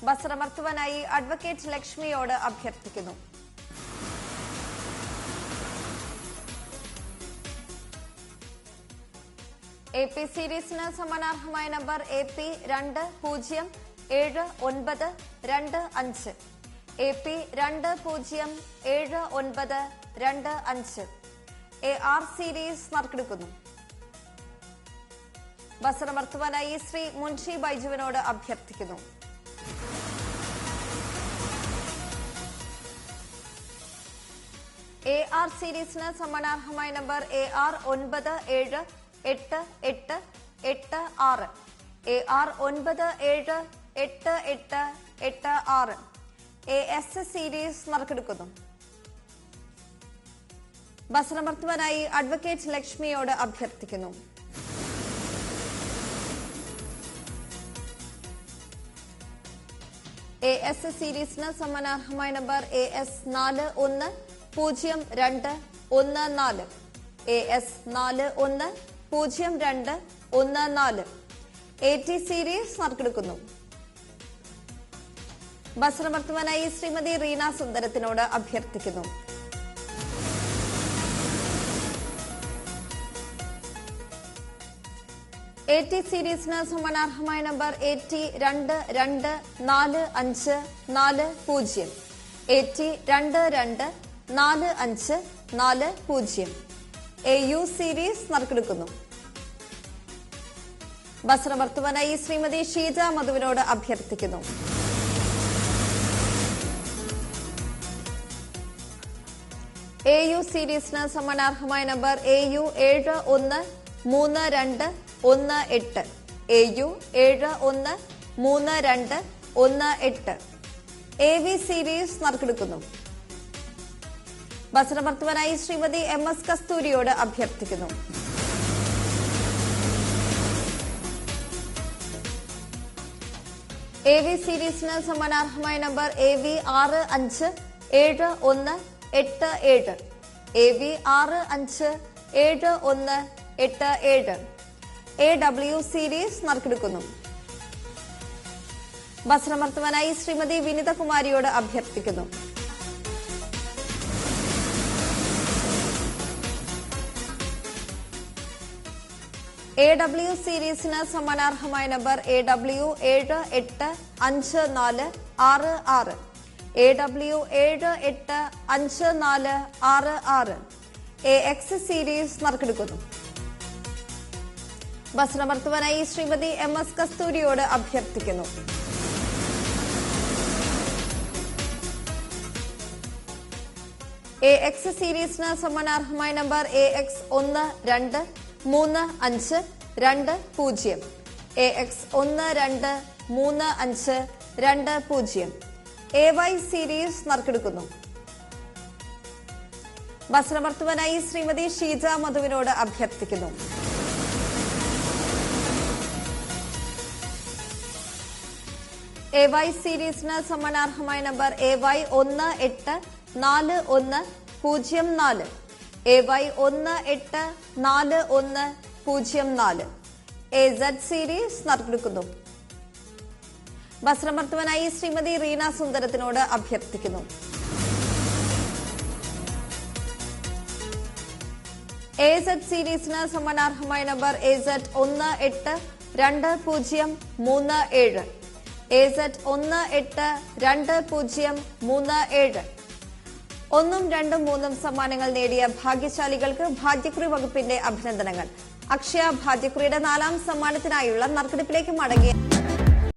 ബസറമർത്തുവാനായി advocate ലക്ഷ്മിയോട് അഭ്യർത്ഥിക്കുന്നു. AP സീരീസിന് സമ്മാനാർഹമായ number AP 207925. AP 207925. AR series നറുക്കെടുക്കുന്നു. ബസറമർത്തുവാനായി ശ്രീ മുൻഷി ബൈജുവിനോട് അഭ്യർത്ഥിക്കുന്നു. AR സീരീസിന് സമ്മാനാർഹമായ number AR 978886. AR 978886. AS series നറുക്കെടുക്കുന്നു. ബസറമർത്തുവാനായി അഡ്വക്കേറ്റ് ലക്ഷ്മിയോട് അഭ്യർത്ഥിക്കുന്നു. AS സീരീസിന് സമ്മാനാർഹമായ number AS 410214. AS 410214. AT series നറുക്കെടുക്കുന്നു. ബസറമർത്തുവാനായി ശ്രീമതി റീന സുന്ദരത്തിനോട് അഭ്യർത്ഥിക്കുന്നു. AT സീരീസിന് സമ്മാനാർഹമായ number AT 224540. AT 224540. AU series നറുക്കെടുക്കുന്നു. ബസറമർത്തുവാനായി ശ്രീമതി ഷീജ മധുവിനോട് അഭ്യർത്ഥിക്കുന്നു. AU സീരീസിന് സമ്മാനാർഹമായ number AU 713218. AU 713218. AV series നറുക്കെടുക്കുന്നു. ബസറമർത്തുവാനായി ശ്രീമതി MS കസ്തൂരിയോട് അഭ്യർത്ഥിക്കുന്നു. AV സീരീസിന് സമ്മാനാർഹമായ number AV 657187. AV 657187. AW series നറുക്കെടുക്കുന്നു. ബസറമർത്തുവാനായി ശ്രീമതി വിനിതകുമാരിയോട് അഭ്യർത്ഥിക്കുന്നു. AW സീരീസിന് സമ്മാനാർഹമായ number AW 785466. AW 785466. AX series നറുക്കെടുക്കുന്നു. ബസറമർത്തുവാനായി ശ്രീമതി MS കസ്തൂരിയോട് അഭ്യർത്ഥിക്കുന്നു. AX സീരീസിന് സമ്മാനാർഹമായ number AX 123520. AX 123520. AY series നറുക്കെടുക്കുന്നു. ബസറമർത്തുവാനായി ശ്രീമതി ഷീജ മധുവിനോട് അഭ്യർത്ഥിക്കുന്നു. AY സീരീസിന് സമ്മാനാർഹമായ number AY 184104. AY 184104. AZ series നറുക്കെടുക്കുന്നു. ബസറമർത്തുവാനായി ശ്രീമതി റീന സുന്ദരത്തിനോട് അഭ്യർത്ഥിക്കുന്നു. AZ സീരീസിന് സമ്മാനാർഹമായ നമ്പർ AZ 182037. AZ 182037. 1, 2, 3 സമ്മാനങ്ങൾ നേടിയ ഭാഗ്യശാലികൾക്ക് ഭാഗ്യക്കുറി വകുപ്പിന്റെ അഭിനന്ദനങ്ങൾ. അക്ഷയ ഭാഗ്യക്കുറിയുടെ 4ാം സമ്മാനത്തിനായുള്ള നറുക്കെടുപ്പിലേക്ക് മടങ്ങിയ